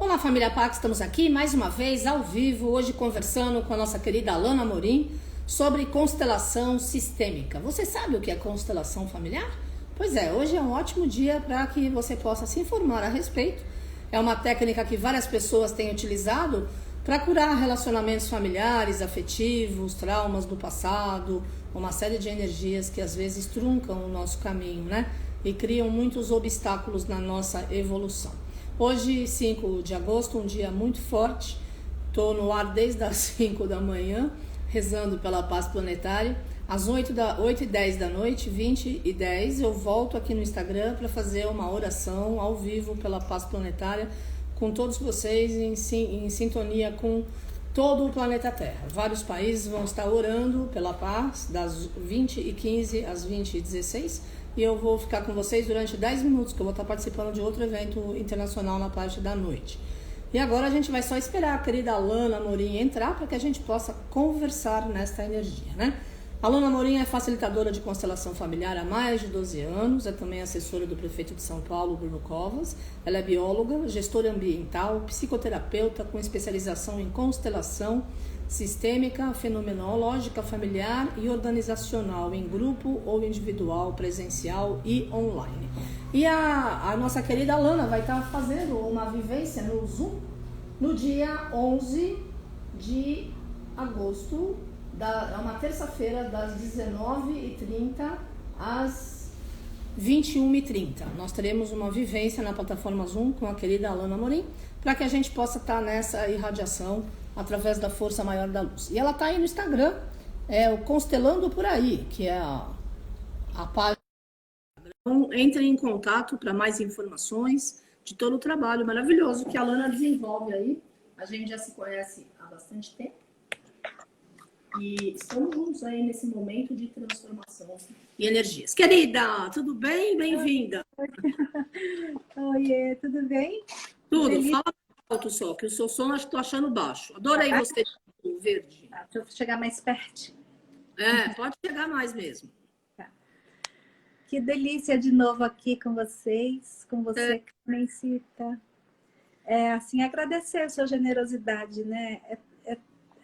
Olá, família Pax, estamos aqui mais uma vez ao vivo, hoje conversando com a nossa querida Alana Amorim sobre constelação sistêmica. Você sabe o que é constelação familiar? Pois é, hoje é um ótimo dia para que você possa se informar a respeito. É uma técnica que várias pessoas têm utilizado para curar relacionamentos familiares, afetivos, traumas do passado, uma série de energias que às vezes truncam o nosso caminho, né? E criam muitos obstáculos na nossa evolução. Hoje, 5 de agosto, um dia muito forte. Estou no ar desde as 5 da manhã, rezando pela paz planetária. Às 8h10 da noite, 20h10, eu volto aqui no Instagram para fazer uma oração ao vivo pela paz planetária com todos vocês em sintonia com todo o planeta Terra. Vários países vão estar orando pela paz das 20h15 às 20h16 e eu vou ficar com vocês durante 10 minutos, que eu vou estar participando de outro evento internacional na parte da noite. E agora a gente vai só esperar a querida Alana Amorim entrar para que a gente possa conversar nesta energia, né? A Alana Amorim é facilitadora de constelação familiar há mais de 12 anos, é também assessora do prefeito de São Paulo, Bruno Covas. Ela é bióloga, gestora ambiental, psicoterapeuta com especialização em constelação sistêmica, fenomenológica, familiar e organizacional, em grupo ou individual, presencial e online. E a nossa querida Alana vai estar fazendo uma vivência no Zoom no dia 11 de agosto, é uma terça-feira, das 19h30 às 21h30. Nós teremos uma vivência na plataforma Zoom com a querida Alana Amorim, para que a gente possa estar nessa irradiação através da força maior da luz. E ela está aí no Instagram, o Constelando Por Aí, que é a página. Então, entre em contato para mais informações de todo o trabalho maravilhoso que a Alana desenvolve aí. A gente já se conhece há bastante tempo. E estamos juntos aí nesse momento de transformação e energias. Querida, tudo bem? Bem-vinda. Oiê, tudo bem? Tudo. Feliz. Fala alto só, que o seu som eu estou achando baixo. Adorei você, verde. Tá, deixa eu chegar mais perto. Pode chegar mais mesmo. Tá. Que delícia de novo aqui com vocês, com você, Carmencita. Assim, agradecer a sua generosidade, né?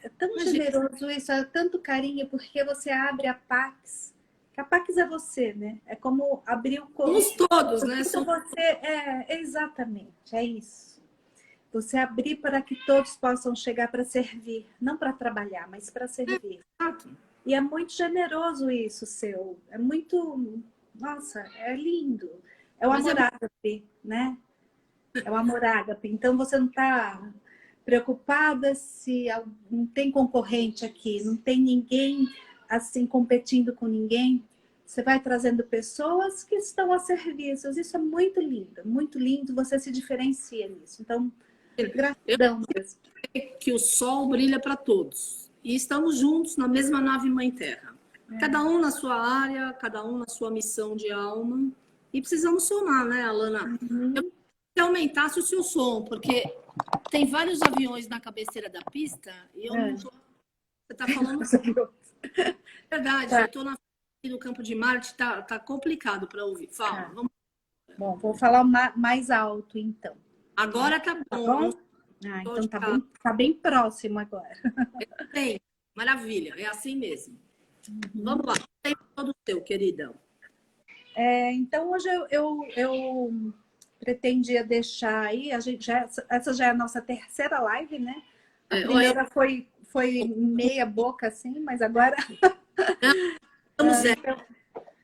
É tão generoso isso, é tanto carinho, porque você abre a Pax. A Pax é você, né? É como abrir o corpo. Somos todos, né? Você exatamente, é isso. Você abrir para que todos possam chegar para servir, não para trabalhar, mas para servir. Exato. E é muito generoso isso seu. É muito, nossa, é lindo. É o amor ágape, né? É o amor ágape. Então você não está preocupada se não tem concorrente aqui, não tem ninguém assim competindo com ninguém. Você vai trazendo pessoas que estão a serviço. Isso é muito lindo, você se diferencia nisso. Então, gratidão mesmo. Que o sol brilha para todos. E estamos juntos na mesma nave Mãe Terra. Cada um na sua área, cada um na sua missão de alma. E precisamos somar, né, Alana? Eu queria que aumentasse o seu som, porque tem vários aviões na cabeceira da pista e eu não tô... Você está falando... Verdade, eu estou no Campo de Marte, tá complicado para ouvir. Fala, vamos... Bom, vou falar mais alto, então. Agora tá bom. Então tá bem próximo agora. Tem, maravilha, é assim mesmo. Vamos lá, tem todo o seu, querida. Então, hoje eu pretendia deixar aí, essa já é a nossa terceira live, né? A primeira foi meia boca, assim, mas agora... Estamos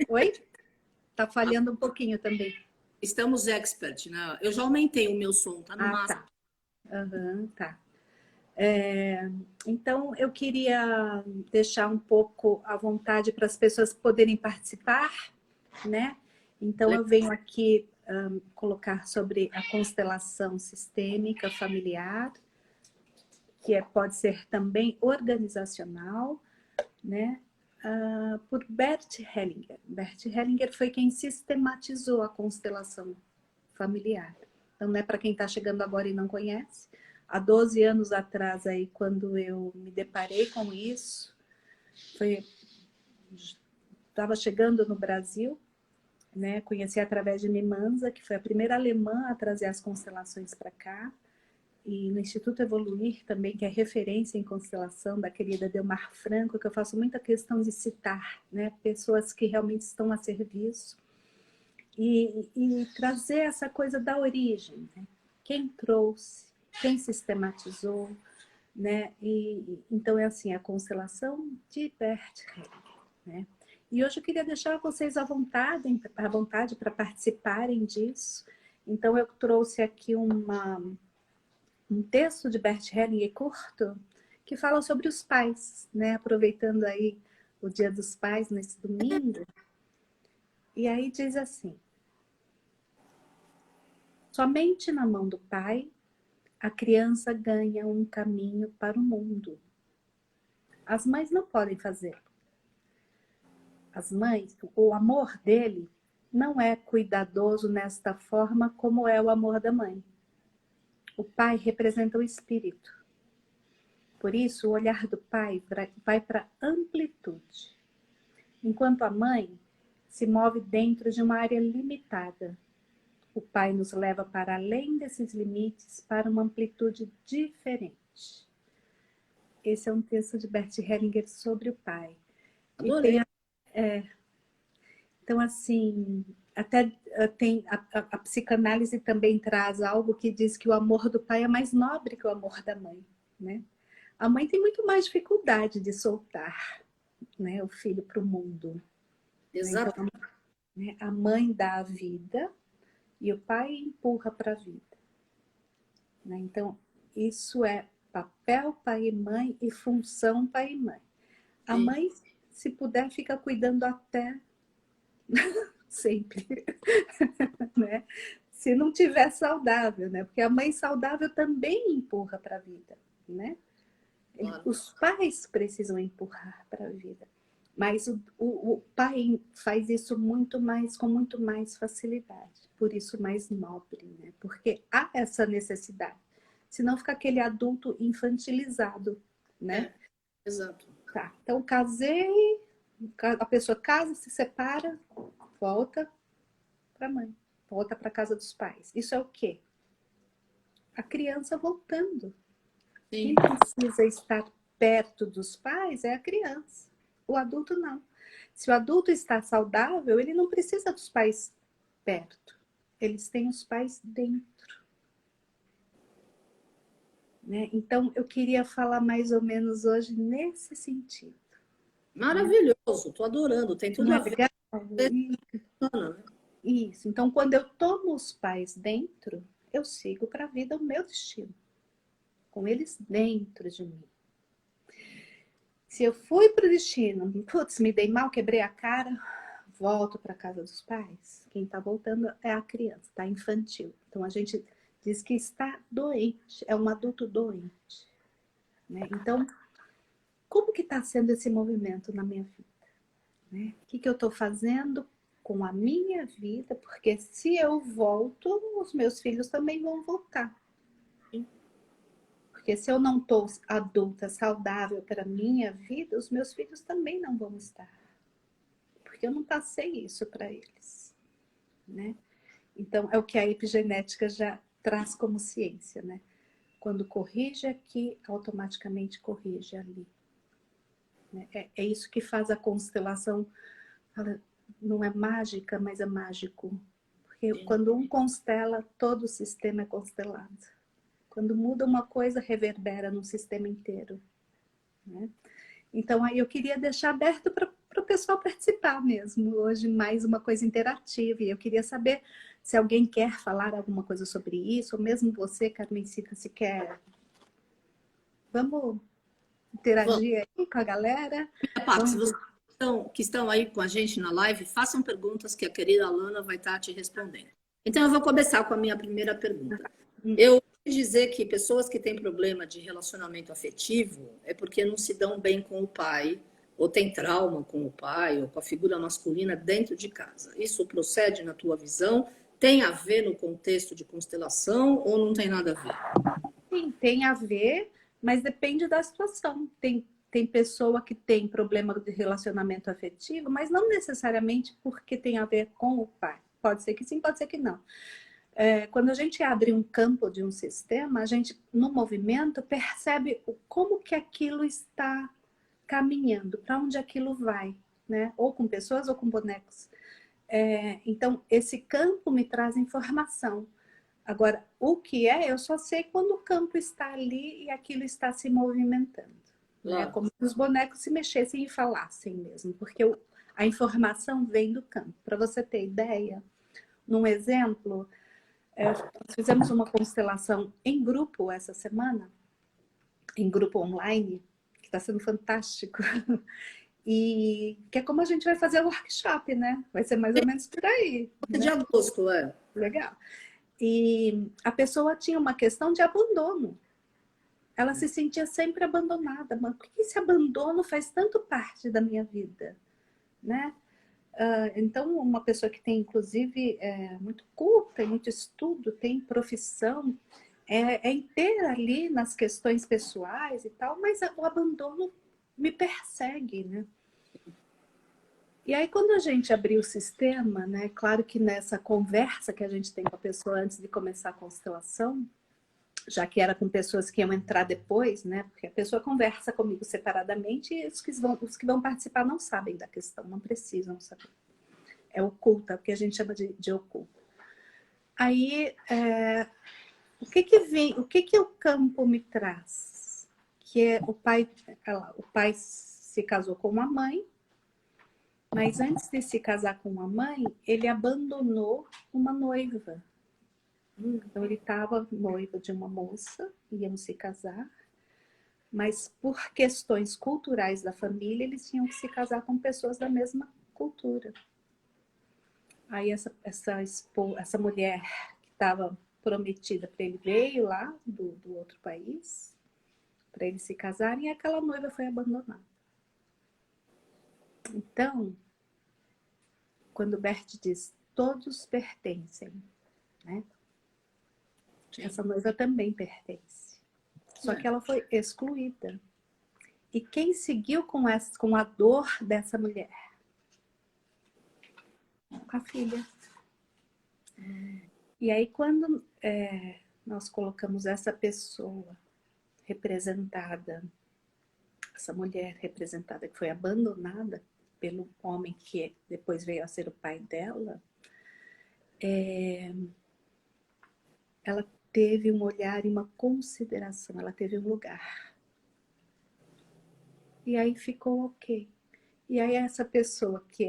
Oi? Tá falhando um pouquinho também. Estamos expert, né? Eu já aumentei o meu som, tá no máximo. Tá. Então, eu queria deixar um pouco à vontade para as pessoas poderem participar, né? Então, eu venho aqui colocar sobre a constelação sistêmica familiar, que pode ser também organizacional, né? Por Bert Hellinger. Bert Hellinger foi quem sistematizou a constelação familiar. Então, né, para quem está chegando agora e não conhece, há 12 anos atrás, aí, quando eu me deparei com isso, estava chegando no Brasil, né, conheci através de Mimanza, que foi a primeira alemã a trazer as constelações para cá. e no Instituto Evoluir também, que é referência em constelação da querida Delmar Franco, que eu faço muita questão de citar, né? Pessoas que realmente estão a serviço e trazer essa coisa da origem, né? Quem trouxe, quem sistematizou, né? Então é assim, a constelação de Bert Hellinger, né? E hoje eu queria deixar vocês à vontade para participarem disso. Então eu trouxe aqui um texto de Bert Hellinger curto que fala sobre os pais, né? Aproveitando aí o Dia dos Pais nesse domingo. E aí diz assim: somente na mão do pai a criança ganha um caminho para o mundo. As mães não podem fazer. As mães, o amor dele não é cuidadoso nesta forma como é o amor da mãe. O pai representa o espírito. Por isso, o olhar do pai vai para amplitude, enquanto a mãe se move dentro de uma área limitada. O pai nos leva para além desses limites, para uma amplitude diferente. Esse é um texto de Bert Hellinger sobre o pai. Adorei. Então, assim, até tem a psicanálise também traz algo que diz que o amor do pai é mais nobre que o amor da mãe, né? A mãe tem muito mais dificuldade de soltar, né, o filho para o mundo. Exato. Então, né, a mãe dá a vida e o pai empurra para a vida. Né? Então, isso é papel pai e mãe e função pai e mãe. A mãe, se puder, fica cuidando até sempre, né? Se não tiver saudável, né? Porque a mãe saudável também empurra para a vida, né? Claro. Os pais precisam empurrar para a vida, mas o pai faz isso com muito mais facilidade, por isso mais nobre, né? Porque há essa necessidade, senão fica aquele adulto infantilizado, né? Exato. Tá, então casei, a pessoa casa, se separa, volta para a mãe, volta para a casa dos pais. Isso é o quê? A criança voltando. Sim. Quem precisa estar perto dos pais é a criança. O adulto não. Se o adulto está saudável, ele não precisa dos pais perto. Eles têm os pais dentro. Né? Então, eu queria falar mais ou menos hoje nesse sentido. Maravilhoso, estou adorando. Tem tudo a ver. Isso. Então, quando eu tomo os pais dentro, eu sigo para a vida o meu destino. Com eles dentro de mim. Se eu fui para o destino, putz, me dei mal, quebrei a cara, volto para a casa dos pais. Quem está voltando é a criança, está infantil. Então, a gente diz que está doente, é um adulto doente. Né? Então, como que está sendo esse movimento na minha vida? Né? O que eu estou fazendo com a minha vida? Porque se eu volto, os meus filhos também vão voltar. Porque se eu não estou adulta, saudável para a minha vida, os meus filhos também não vão estar. Porque eu não passei isso para eles. Né? Então, é o que a epigenética já traz como ciência. Né? Quando corrige aqui, automaticamente corrige ali. Né? É isso que faz a constelação, não é mágica, mas é mágico. Porque quando um constela, todo o sistema é constelado. Quando muda uma coisa, reverbera no sistema inteiro. Né? Então, aí eu queria deixar aberto para o pessoal participar mesmo. Hoje, mais uma coisa interativa. E eu queria saber se alguém quer falar alguma coisa sobre isso, ou mesmo você, Carmencita, se quer. Vamos interagir aí com a galera? Se vocês que estão aí com a gente na live, façam perguntas que a querida Alana vai estar te respondendo. Então, eu vou começar com a minha primeira pergunta. Eu dizer que pessoas que têm problema de relacionamento afetivo é porque não se dão bem com o pai, ou tem trauma com o pai, ou com a figura masculina dentro de casa. Isso procede na tua visão? Tem a ver no contexto de constelação ou não tem nada a ver? Sim, tem a ver, mas depende da situação. Tem pessoa que tem problema de relacionamento afetivo, mas não necessariamente porque tem a ver com o pai. Pode ser que sim, pode ser que não. Quando a gente abre um campo de um sistema, a gente, no movimento, percebe como que aquilo está caminhando, para onde aquilo vai, né? Ou com pessoas ou com bonecos. Então, esse campo me traz informação. Agora, o que é, eu só sei quando o campo está ali e aquilo está se movimentando. Né? Como se os bonecos se mexessem e falassem mesmo, porque a informação vem do campo. Para você ter ideia, num exemplo, nós fizemos uma constelação em grupo essa semana, em grupo online, que está sendo fantástico. E que é como a gente vai fazer o workshop, né? Vai ser mais ou menos por aí. De agosto, Legal. E a pessoa tinha uma questão de abandono. Ela se sentia sempre abandonada. Mas por que esse abandono faz tanto parte da minha vida? Né? Então, uma pessoa que tem, inclusive, muito culta, muito estudo, tem profissão, é inteira ali nas questões pessoais e tal, mas o abandono me persegue, né? E aí, quando a gente abriu o sistema, né? Claro que nessa conversa que a gente tem com a pessoa antes de começar a constelação, já que era com pessoas que iam entrar depois, né? Porque a pessoa conversa comigo separadamente e os que vão participar não sabem da questão, não precisam saber. É oculta, o que a gente chama de oculto. Aí, o que o campo me traz? Que é o pai se casou com uma mãe, mas antes de se casar com uma mãe, ele abandonou uma noiva. Então, ele estava noivo de uma moça, iam se casar, mas por questões culturais da família, eles tinham que se casar com pessoas da mesma cultura. Aí essa mulher que estava prometida para ele veio lá do outro país, para eles se casarem, e aquela noiva foi abandonada. Então, quando Bert diz, todos pertencem, né? Essa noiva também pertence. Só que ela foi excluída. E quem seguiu com a dor dessa mulher? A filha. E aí, quando nós colocamos essa pessoa representada, essa mulher representada que foi abandonada pelo homem que depois veio a ser o pai dela, ela teve um olhar e uma consideração, ela teve um lugar. E aí ficou ok. E aí essa pessoa que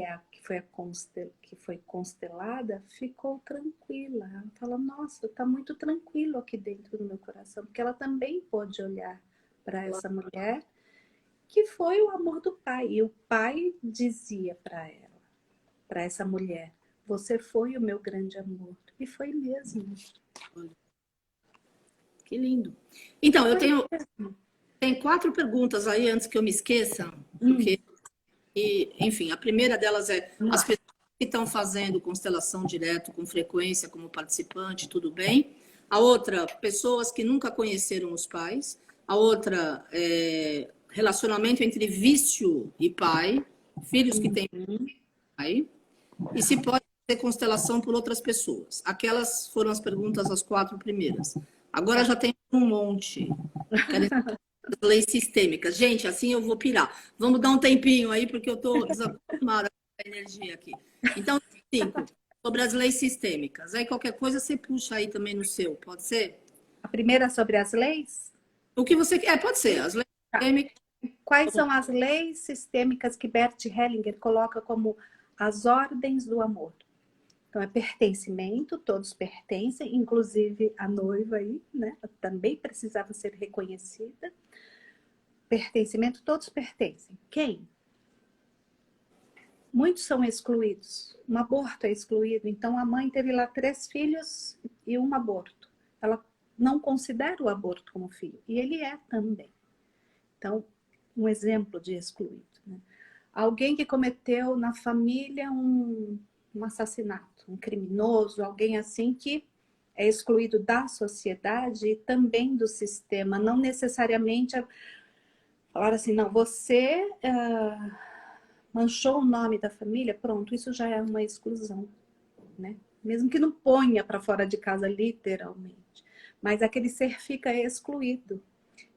foi constelada ficou tranquila. Ela fala, nossa, tá muito tranquilo aqui dentro do meu coração, porque ela também pôde olhar para essa mulher que foi o amor do pai. E o pai dizia para ela, para essa mulher, você foi o meu grande amor. E foi mesmo. Que lindo. Então, eu tenho 4 perguntas aí antes que eu me esqueça, porque, enfim, a primeira delas é as pessoas que estão fazendo constelação direto com frequência como participante, tudo bem. A outra, pessoas que nunca conheceram os pais. A outra, relacionamento entre vício e pai, filhos que têm pai. E se pode fazer constelação por outras pessoas. Aquelas foram as perguntas, as 4 primeiras. Agora já tem um monte. Leis sistêmicas. Gente, assim eu vou pirar. Vamos dar um tempinho aí, porque eu estou desacostumada com a energia aqui. Então, 5. Sobre as leis sistêmicas. Aí qualquer coisa você puxa aí também no seu, pode ser? A primeira sobre as leis? O que você quer, pode ser. As leis sistêmicas. Quais são as leis sistêmicas que Bert Hellinger coloca como as ordens do amor? Então, é pertencimento, todos pertencem, inclusive a noiva aí, né? Também precisava ser reconhecida. Pertencimento, todos pertencem. Quem? Muitos são excluídos. Um aborto é excluído. Então, a mãe teve lá 3 filhos e um aborto. Ela não considera o aborto como filho. E ele é também. Então, um exemplo de excluído. Né? Alguém que cometeu na família um assassinato, um criminoso, alguém assim que é excluído da sociedade e também do sistema. Não necessariamente falar assim, não, você manchou o nome da família, pronto, isso já é uma exclusão. Né? mesmo que não ponha para fora de casa literalmente, mas aquele ser fica excluído.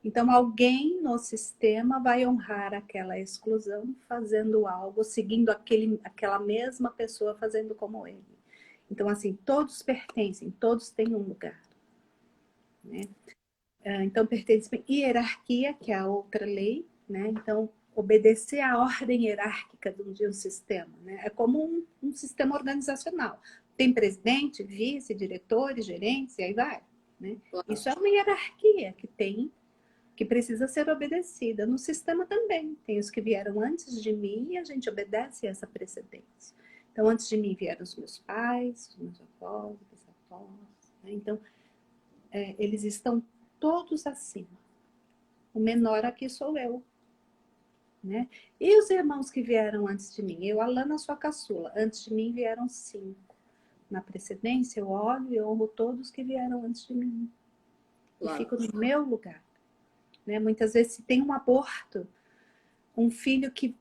Então, alguém no sistema vai honrar aquela exclusão fazendo algo, seguindo aquela mesma pessoa fazendo como ele. Então, assim, todos pertencem, todos têm um lugar, né? Então, pertence à hierarquia, que é a outra lei, né? Então, obedecer à ordem hierárquica de um sistema, né? É como um sistema organizacional. Tem presidente, vice, diretores, gerentes, e aí vai, né? Isso é uma hierarquia que precisa ser obedecida. No sistema também. Tem os que vieram antes de mim e a gente obedece a essa precedência. Então, antes de mim vieram os meus pais, os meus avós, os bisavós, né? Então, eles estão todos acima. O menor aqui sou eu, né? E os irmãos que vieram antes de mim? Eu, Alana, sou a caçula. Antes de mim vieram 5. Na precedência, eu olho e honro todos que vieram antes de mim. Claro. E fico no meu lugar. Né? Muitas vezes, se tem um aborto, um filho que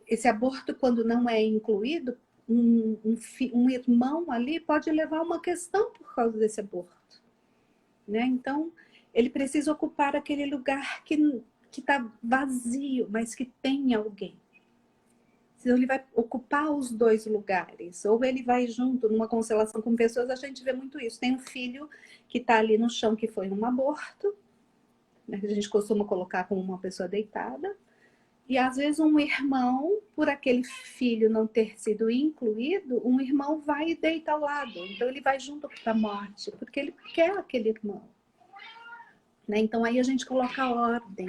esse aborto, quando não é incluído, um irmão ali pode levar uma questão por causa desse aborto. Né? Então, ele precisa ocupar aquele lugar que está vazio, mas que tem alguém. Então, ele vai ocupar os 2 lugares. Ou ele vai junto, numa constelação com pessoas, a gente vê muito isso. Tem um filho que está ali no chão, que foi um aborto, né? A gente costuma colocar como uma pessoa deitada. E, às vezes, um irmão, por aquele filho não ter sido incluído, um irmão vai e deita ao lado. Então, ele vai junto para a morte, porque ele quer aquele irmão. Né? Então, aí a gente coloca ordem,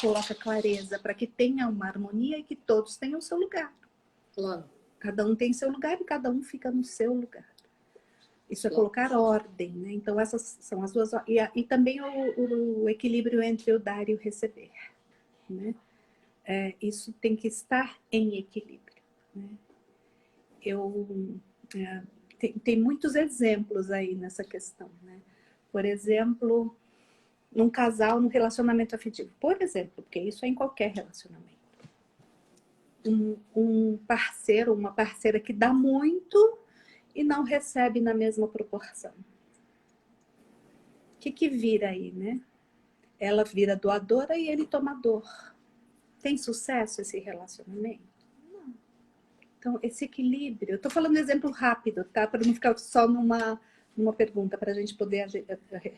coloca clareza, para que tenha uma harmonia e que todos tenham o seu lugar. Claro. Cada um tem seu lugar e cada um fica no seu lugar. Isso é colocar ordem, né? Então, essas são as 2... E também o equilíbrio entre o dar e o receber, né? Isso tem que estar em equilíbrio, né? Tem muitos exemplos aí nessa questão, né? Por exemplo, num casal, num relacionamento afetivo. Por exemplo, porque isso é em qualquer relacionamento. Um parceiro, uma parceira que dá muito e não recebe na mesma proporção. O que vira aí, né? Ela vira doadora e ele tomador. Tem sucesso esse relacionamento? Não. Então, esse equilíbrio... Eu estou falando um exemplo rápido, tá? Para não ficar só numa pergunta, para a gente poder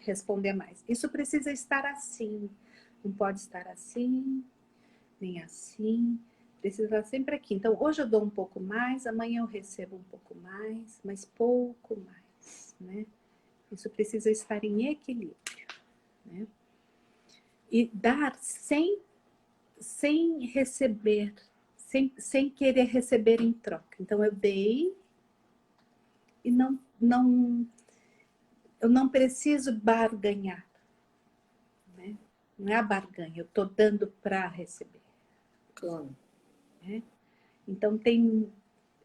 responder mais. Isso precisa estar assim. Não pode estar assim, nem assim. Precisa estar sempre aqui. Então, hoje eu dou um pouco mais, amanhã eu recebo um pouco mais, mas pouco mais, né? Isso precisa estar em equilíbrio, né? E dar sem receber, sem querer receber em troca. Então, eu dei e eu não preciso barganhar, né? Não é a barganha, eu estou dando para receber. Claro. Né? Então,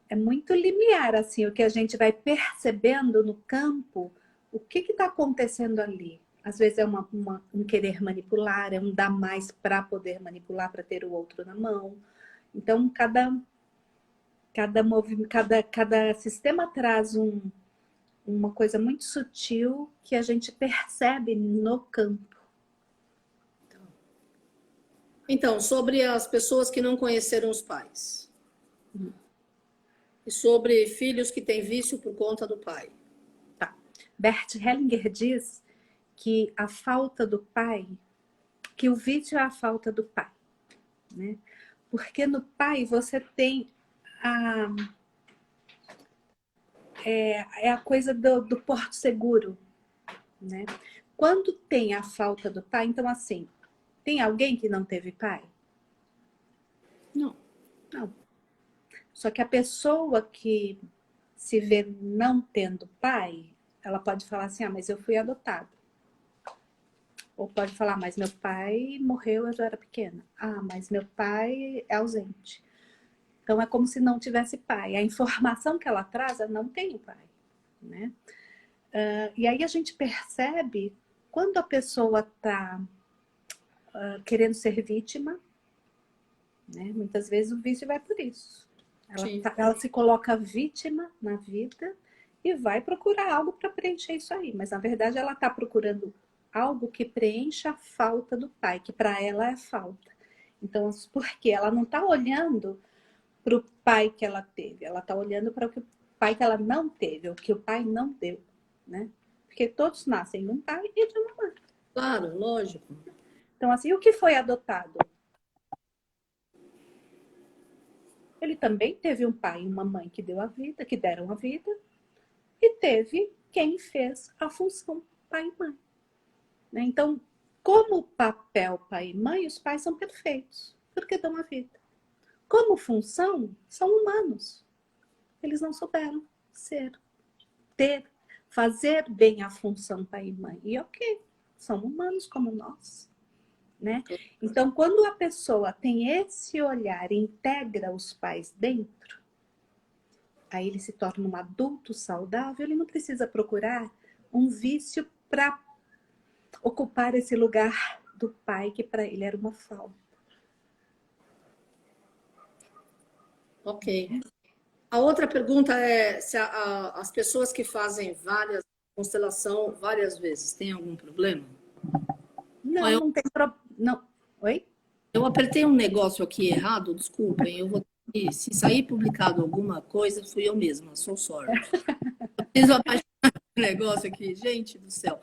é muito limiar, assim, o que a gente vai percebendo no campo, o que está acontecendo ali. Às vezes é um querer manipular, é um dar mais para poder manipular, para ter o outro na mão. Então, cada sistema traz uma coisa muito sutil que a gente percebe no campo. Então, sobre as pessoas que não conheceram os pais. E sobre filhos que têm vício por conta do pai. Tá. Bert Hellinger diz que a falta do pai, que o vício é a falta do pai, né? Porque no pai você tem a coisa do porto seguro, né? Quando tem a falta do pai, então assim, tem alguém que não teve pai? Não. Só que a pessoa que se vê não tendo pai, ela pode falar assim, mas eu fui adotado. Ou pode falar, mas meu pai morreu, eu já era pequena. Mas meu pai é ausente. Então, é como se não tivesse pai. A informação que ela traz, ela não tem o pai, né? E aí a gente percebe quando a pessoa está querendo ser vítima, né? Muitas vezes o vício vai por isso. Sim. Ela se coloca vítima na vida e vai procurar algo para preencher isso aí. Mas, na verdade, ela está procurando algo que preencha a falta do pai, que para ela é falta. Então, por quê? Ela não está olhando para o pai que ela teve, ela está olhando para o pai que ela não teve, o que o pai não deu, né? Porque todos nascem de um pai e de uma mãe. Claro, lógico. Então, assim, o que foi adotado? Ele também teve um pai e uma mãe que deu a vida, que deram a vida, e teve quem fez a função pai e mãe. Né? Então, como papel pai e mãe, os pais são perfeitos, porque dão a vida. Como função, são humanos. Eles não souberam fazer bem a função pai e mãe. E ok, são humanos como nós. Né? Então, quando a pessoa tem esse olhar e integra os pais dentro, aí ele se torna um adulto saudável, ele não precisa procurar um vício para ocupar esse lugar do pai que para ele era uma falta. Ok. A outra pergunta é se as pessoas que fazem constelação várias vezes têm algum problema? Não, não tem problema. Não. Oi? Eu apertei um negócio aqui errado, desculpem, se sair publicado alguma coisa, fui eu mesma, sou sorry. Eu preciso apaixonar um negócio aqui, gente do céu.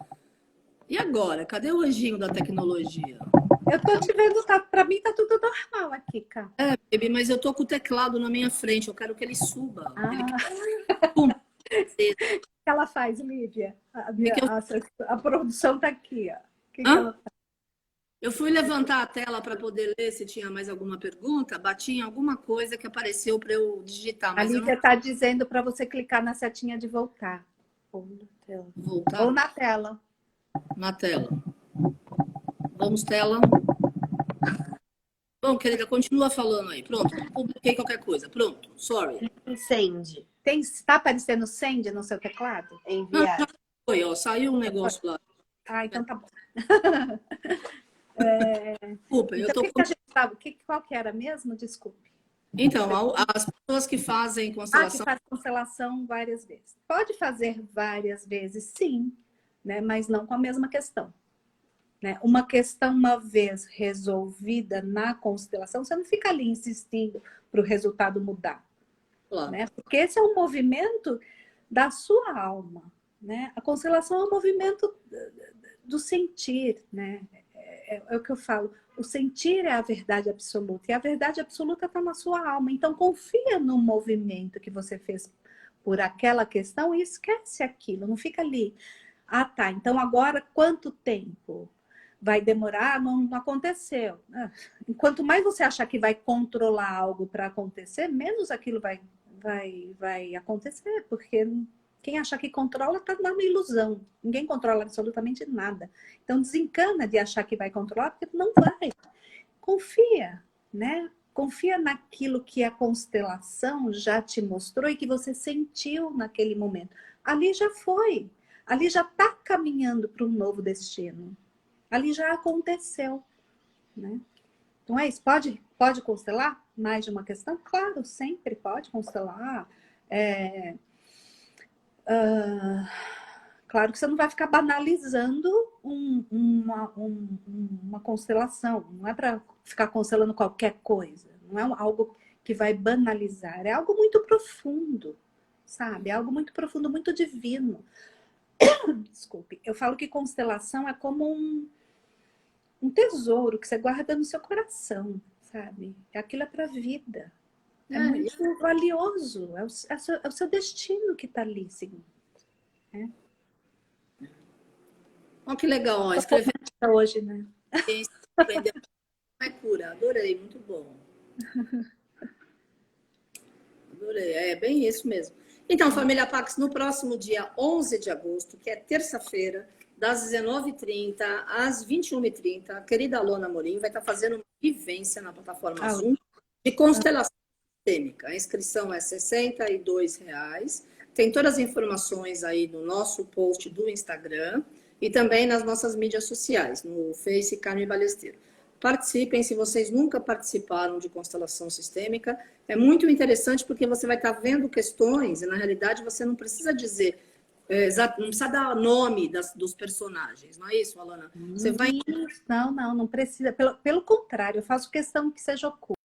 E agora? Cadê o anjinho da tecnologia? Eu tô te vendo, pra mim tá tudo normal aqui, cara. Baby, mas eu tô com o teclado na minha frente, eu quero que ele suba. O que ela faz, Lívia? A produção tá aqui, ó. O que ela faz? Eu fui levantar a tela para poder ler se tinha mais alguma pergunta, bati em alguma coisa que apareceu para eu digitar. Mas a Lívia está dizendo para você clicar na setinha de voltar. Ou na tela. Voltar? Ou na tela. Na tela. Vamos, tela. Bom, querida, continua falando aí. Pronto, publiquei qualquer coisa. Pronto, sorry. Send. Está aparecendo send no seu teclado? Enviar. Não, foi, ó, saiu um negócio lá. Então tá bom. Desculpa, então, qual que era mesmo? Desculpe. Então, as pessoas que fazem constelação... que faz constelação várias vezes. Pode fazer várias vezes, sim, né? Mas não com a mesma questão. Né? Uma questão, uma vez resolvida na constelação, você não fica ali insistindo para o resultado mudar. Claro. Né? Porque esse é um movimento da sua alma. Né? A constelação é um movimento do sentir, né? É o que eu falo. O sentir é a verdade absoluta. E a verdade absoluta está na sua alma. Então, confia no movimento que você fez por aquela questão e esquece aquilo. Não fica ali. Ah, tá. Então, agora, quanto tempo vai demorar? Não aconteceu. Quanto mais você achar que vai controlar algo para acontecer, menos aquilo vai acontecer. Porque... quem achar que controla está numa ilusão. Ninguém controla absolutamente nada. Então, desencana de achar que vai controlar, porque não vai. Confia, né? Confia naquilo que a constelação já te mostrou e que você sentiu naquele momento. Ali já foi. Ali já está caminhando para um novo destino. Ali já aconteceu. Né? Então, é isso. Pode constelar mais de uma questão? Claro, sempre pode constelar. Claro que você não vai ficar banalizando uma constelação. Não é para ficar constelando qualquer coisa. Não é algo que vai banalizar. É algo muito profundo, sabe? É algo muito profundo, muito divino. Desculpe. Eu falo que constelação é como um tesouro que você guarda no seu coração, sabe? Aquilo é para a vida. É muito valioso. É o seu destino que está ali, seguindo. Olha que legal, ó, escrever hoje, né? É cura. Adorei, muito bom. Adorei, é bem isso mesmo. Então, família Pax, no próximo dia 11 de agosto, que é terça-feira, das 19h30 às 21h30, a querida Alona Amorim vai estar fazendo uma vivência na plataforma Zoom de constelação sistêmica. A inscrição é R$ 62. Tem todas as informações aí no nosso post do Instagram e também nas nossas mídias sociais, no Face Carmen Balesteiro. Participem, se vocês nunca participaram de constelação sistêmica. É muito interessante porque você vai estar vendo questões e, na realidade, você não precisa dizer, não precisa dar nome dos personagens, não é isso, Alana? Você vai... Não precisa. Pelo contrário, eu faço questão que seja oculto.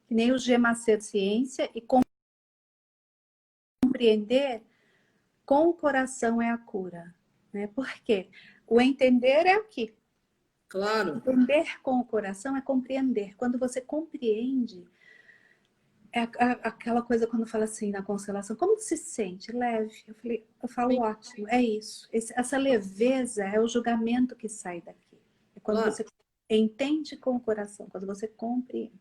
Que nem o G Macedo Ciência, e compreender com o coração é a cura. Né? Por quê? O entender é aqui. Claro. Entender com o coração é compreender. Quando você compreende, é aquela coisa quando fala assim na constelação, como se sente? Leve. Eu falo ótimo, é isso. Essa leveza é o julgamento que sai daqui. É quando você entende com o coração, quando você compreende.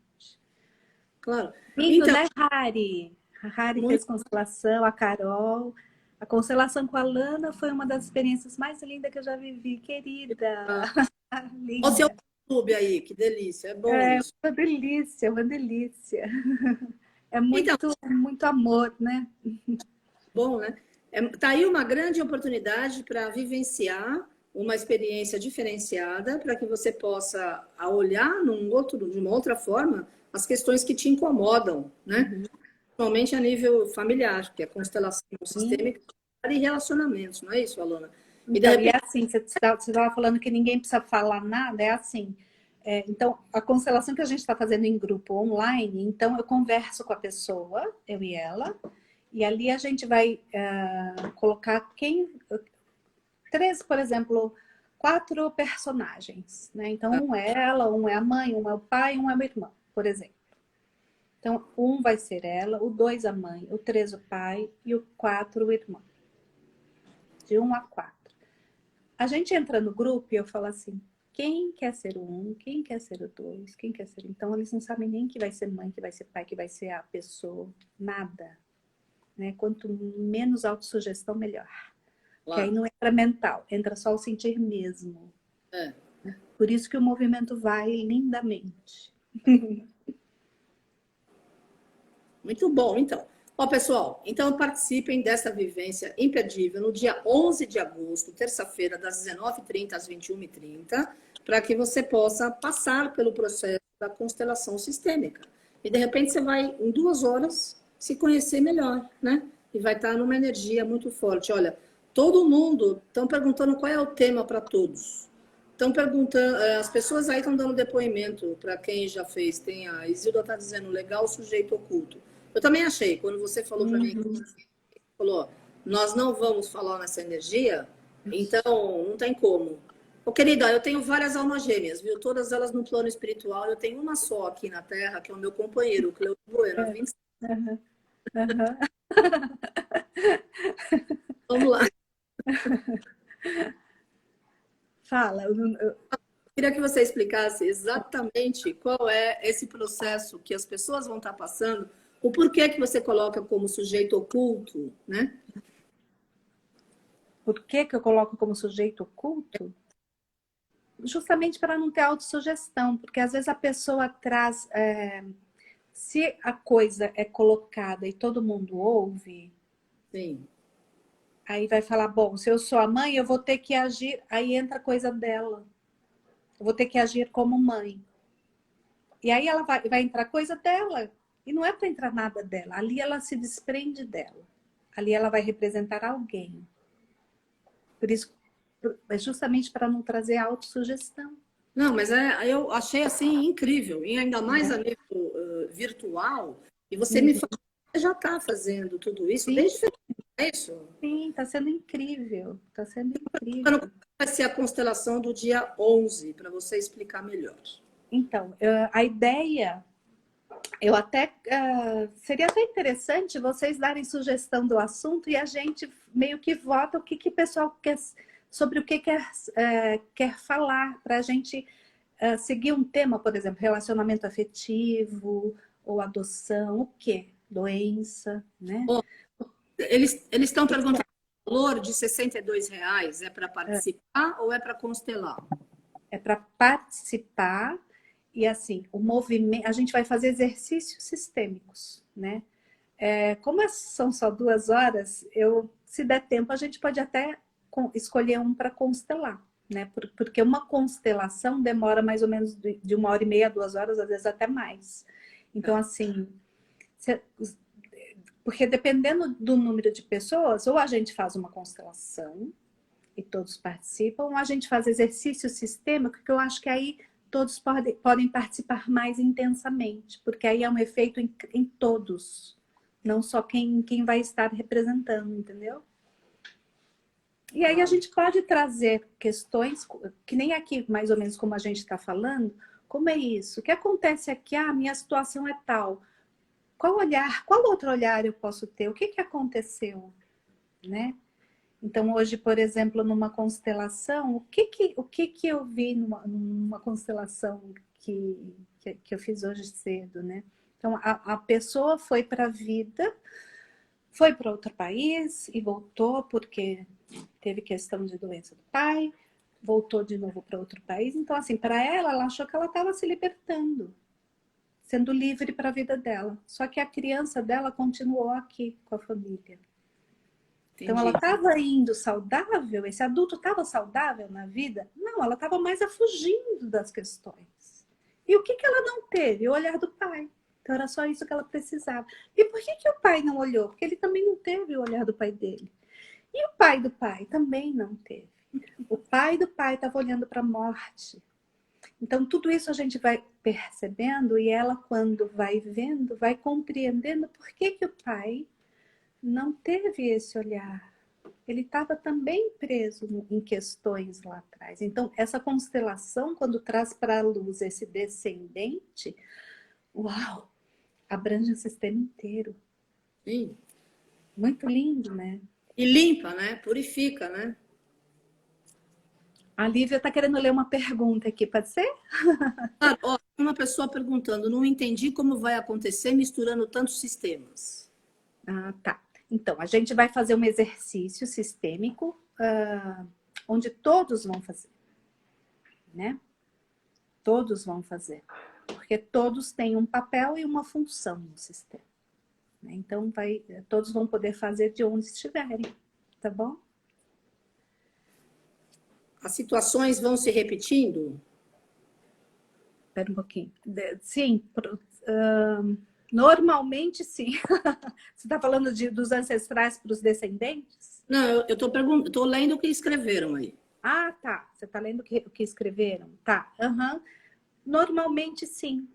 Claro. Lindo, então, né, Hari? A Hari fez constelação, a Carol. A constelação com a Lana foi uma das experiências mais lindas que eu já vivi, querida. Olha o seu YouTube aí, que delícia. É bom isso. Uma delícia, uma delícia. É muito, então, muito amor, né? Bom, né? Tá aí uma grande oportunidade para vivenciar uma experiência diferenciada, para que você possa olhar de uma outra forma as questões que te incomodam, né? Principalmente a nível familiar, que é constelação sistêmica e relacionamentos, não é isso, Alana? Então, e é assim, você estava falando que ninguém precisa falar nada, é assim. Então, a constelação que a gente está fazendo em grupo online, então eu converso com a pessoa, eu e ela, e ali a gente vai colocar três, por exemplo, 4 personagens, né? Então, um é ela, um é a mãe, um é o pai, um é o irmão, por exemplo. Então, 1 vai ser ela, o 2 a mãe, o 3 o pai e o 4 o irmão. De 1 a 4. A gente entra no grupo e eu falo assim, quem quer ser o 1, quem quer ser o 2, quem quer ser... Então, eles não sabem nem que vai ser mãe, que vai ser pai, que vai ser a pessoa, nada. Né? Quanto menos autossugestão, melhor. Claro. Porque aí não entra mental, entra só o sentir mesmo. Por isso que o movimento vai lindamente. Muito bom, então. Ó, pessoal, então participem dessa vivência imperdível no dia 11 de agosto, terça-feira, das 19h30 às 21h30, para que você possa passar pelo processo da constelação sistêmica. E, de repente, você vai, em 2 horas, se conhecer melhor, né? E vai estar numa energia muito forte. Olha, todo mundo estão perguntando qual é o tema para todos. Estão perguntando, as pessoas aí estão dando depoimento para quem já fez. Tem a Isilda está dizendo, legal, sujeito oculto. Eu também achei, quando você falou para mim, falou, nós não vamos falar nessa energia, então não tem como. Ô, querida, eu tenho várias almas gêmeas, viu? Todas elas no plano espiritual. Eu tenho uma só aqui na Terra, que é o meu companheiro, o Cleo Bueno, 25. Vamos lá. Fala. Eu queria que você explicasse exatamente qual é esse processo que as pessoas vão estar passando, o porquê que você coloca como sujeito oculto, né? Por que eu coloco como sujeito oculto? Justamente para não ter autossugestão, porque às vezes a pessoa traz... se a coisa é colocada e todo mundo ouve... Sim. Aí vai falar, bom, se eu sou a mãe, eu vou ter que agir... Aí entra a coisa dela. Eu vou ter que agir como mãe. E aí ela vai entrar coisa dela. E não é para entrar nada dela. Ali ela se desprende dela. Ali ela vai representar alguém. Por isso, é justamente para não trazer autossugestão. Não, mas eu achei assim incrível. E ainda mais a nível virtual. E você me falou que você já está fazendo tudo isso desde isso? Sim, está sendo incrível. Está sendo incrível. Vai ser a constelação do dia 11, para você explicar melhor. Então, a ideia... Eu até seria até interessante vocês darem sugestão do assunto e a gente meio que vota o que o pessoal quer, sobre o que quer falar, para a gente seguir um tema, por exemplo, relacionamento afetivo ou adoção, o quê? Doença, né? Bom, eles estão perguntando o valor de R$62 é para participar ou é para constelar? É para participar. E assim, o movimento, a gente vai fazer exercícios sistêmicos, né? Como são só 2 horas, se der tempo, a gente pode até escolher um para constelar. né? Porque uma constelação demora mais ou menos de 1h30 a 2 horas, às vezes até mais. Então, assim, porque dependendo do número de pessoas, ou a gente faz uma constelação e todos participam, ou a gente faz exercício sistêmico, que eu acho que aí todos podem participar mais intensamente, porque aí é um efeito em todos, não só quem vai estar representando, entendeu? E aí a gente pode trazer questões, que nem aqui, mais ou menos como a gente está falando, como é isso? O que acontece aqui? Ah, minha situação é tal. Qual olhar, qual outro olhar eu posso ter? O que aconteceu? Né? Então, hoje, por exemplo, numa constelação, o que eu vi numa constelação que eu fiz hoje cedo, né? Então, a pessoa foi para a vida, foi para outro país e voltou porque teve questão de doença do pai, voltou de novo para outro país. Então, assim, para ela achou que ela estava se libertando, sendo livre para a vida dela. Só que a criança dela continuou aqui com a família. Então, ela estava indo saudável, esse adulto estava saudável na vida? Não, ela estava mais fugindo das questões. E o que ela não teve? O olhar do pai. Então, era só isso que ela precisava. E por que o pai não olhou? Porque ele também não teve o olhar do pai dele. E o pai do pai também não teve. O pai do pai estava olhando para a morte. Então, tudo isso a gente vai percebendo e ela, quando vai vendo, vai compreendendo por que o pai não teve esse olhar. Ele estava também preso em questões lá atrás. Então, essa constelação, quando traz para a luz esse descendente, uau, abrange o sistema inteiro. Sim. Muito lindo, né? E limpa, né? Purifica, né? A Lívia está querendo ler uma pergunta aqui, pode ser? Ah, ó, uma pessoa perguntando, não entendi como vai acontecer misturando tantos sistemas. Ah, tá. Então, a gente vai fazer um exercício sistêmico, onde todos vão fazer, né? Todos vão fazer. Porque todos têm um papel e uma função no sistema. Né? Então, todos vão poder fazer de onde estiverem, tá bom? As situações vão se repetindo? Espera um pouquinho. Sim, normalmente sim. Você está falando dos ancestrais para os descendentes? Não, eu estou lendo o que escreveram aí. Ah, tá. Você está lendo o que escreveram? Tá. Uhum. Normalmente sim.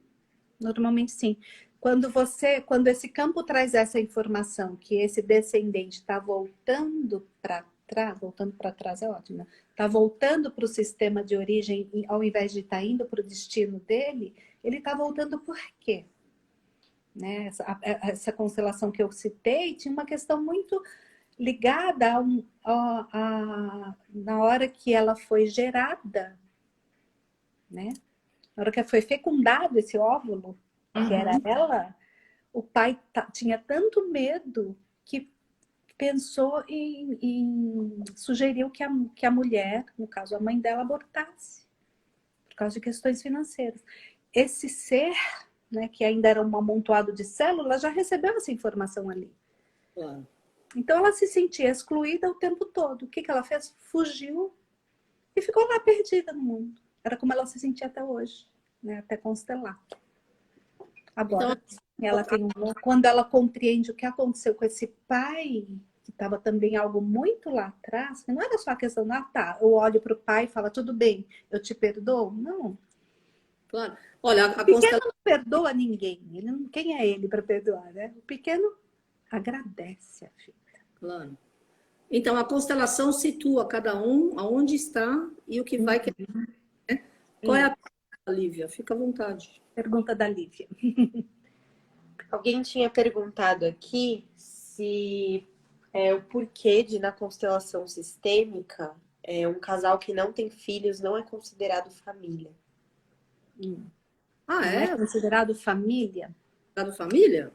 Normalmente sim. Quando esse campo traz essa informação que esse descendente está voltando para trás é ótimo, né? Está voltando para o sistema de origem, ao invés de estar indo para o destino dele, ele está voltando por quê? Né? Essa constelação que eu citei tinha uma questão muito ligada na hora que ela foi gerada, né? Na hora que foi fecundado esse óvulo, que era ela, o pai tinha tanto medo que pensou em sugeriu que a mulher, no caso a mãe dela, abortasse, por causa de questões financeiras. Esse ser, né, que ainda era um amontoado de células, já recebeu essa informação ali. Claro. Então ela se sentia excluída o tempo todo. O que ela fez? Fugiu e ficou lá perdida no mundo. Era como ela se sentia até hoje, né, até constelar. Agora, então, quando ela compreende o que aconteceu com esse pai, que estava também algo muito lá atrás, que não era só a questão, tá, eu olho para o pai e falo, tudo bem, eu te perdoo? Não. Claro. Olha, O pequeno não perdoa ninguém. Quem é ele para perdoar, né? O pequeno agradece a vida. Claro. Então, a constelação situa cada um aonde está e o que vai querer. Né? Qual é a pergunta, Lívia? Fica à vontade. Pergunta da Lívia. Alguém tinha perguntado aqui se o porquê de, na constelação sistêmica, um casal que não tem filhos não é considerado família. Ah, não é considerado família? Considerado família?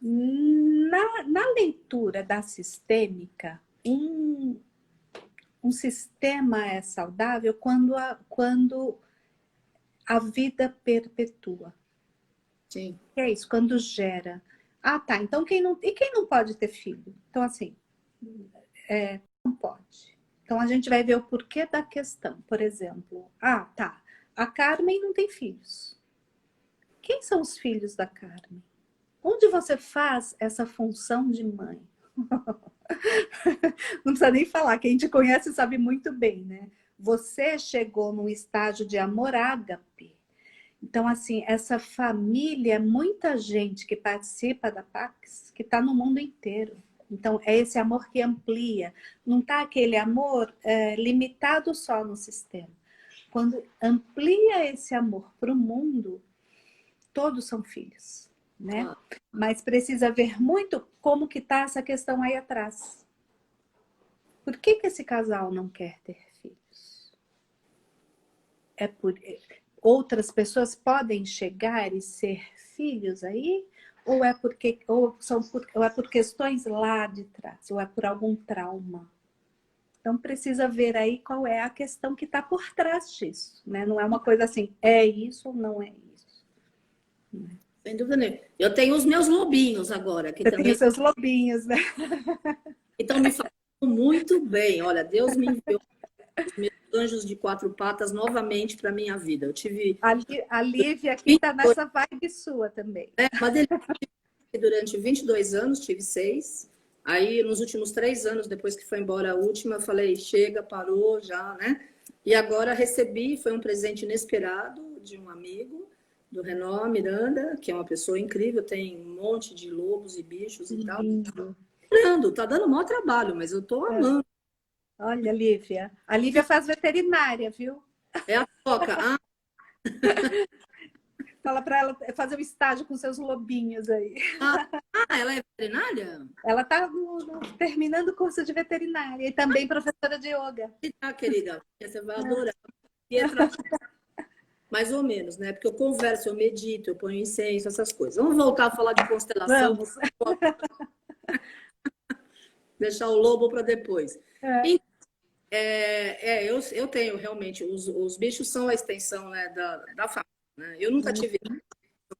Na leitura da sistêmica, um sistema é saudável quando a vida perpetua. Sim. É isso, quando gera. Ah, tá. Então, quem não pode ter filho? Então, assim, não pode. Então, a gente vai ver o porquê da questão. Por exemplo, tá, a Carmen não tem filhos. Quem são os filhos da Carmen? Onde você faz essa função de mãe? Não precisa nem falar, quem te conhece sabe muito bem, né? Você chegou num estágio de amor ágape. Então, assim, essa família, muita gente que participa da Pax, que está no mundo inteiro. Então, é esse amor que amplia. Não está aquele amor limitado só no sistema. Quando amplia esse amor para o mundo, todos são filhos, né? Mas precisa ver muito como que está essa questão aí atrás. Por que esse casal não quer ter filhos? Outras pessoas podem chegar e ser filhos aí? Ou é por questões lá de trás? Ou é por algum trauma? Então, precisa ver aí qual é a questão que está por trás disso, né? Não é uma coisa assim, é isso ou não é isso. Sem dúvida nenhuma. Eu tenho os meus lobinhos agora, que Você também tem os seus lobinhos, né? estão me falando muito bem. Olha, Deus me enviou os meus anjos de 4 patas novamente para minha vida. Eu tive... A Lívia aqui está nessa vibe sua também. Uma delícia. Durante 22 anos, tive 6. Aí, nos últimos 3 anos, depois que foi embora a última, eu falei, chega, parou já, né? E agora recebi, foi um presente inesperado de um amigo, do Renan Miranda, que é uma pessoa incrível, tem um monte de lobos e bichos e tal. Tá dando maior trabalho, mas eu tô amando. Olha, Lívia. A Lívia faz veterinária, viu? É a Toca. Fala para ela fazer um estágio com seus lobinhos aí. Ela é veterinária? Ela está terminando o curso de veterinária e também professora de yoga. Querida, você vai adorar. Mais ou menos, né? Porque eu converso, eu medito, eu ponho incenso, essas coisas. Vamos voltar a falar de constelação. Vamos. Deixar o lobo para depois. Eu tenho realmente, os bichos são a extensão, né, da família. Né? Eu nunca tive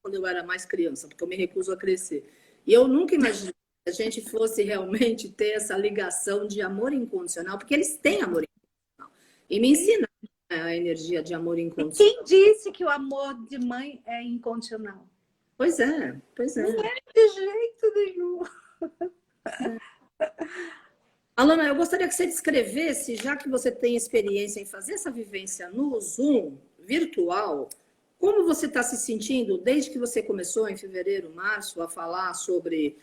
quando eu era mais criança, porque eu me recuso a crescer. E eu nunca imaginei que a gente fosse realmente ter essa ligação de amor incondicional, porque eles têm amor incondicional. E me ensinaram a energia de amor incondicional. Quem disse que o amor de mãe é incondicional? Pois é. Não é de jeito nenhum. Alana, eu gostaria que você descrevesse, já que você tem experiência em fazer essa vivência no Zoom virtual, como você está se sentindo desde que você começou em fevereiro, março, a falar sobre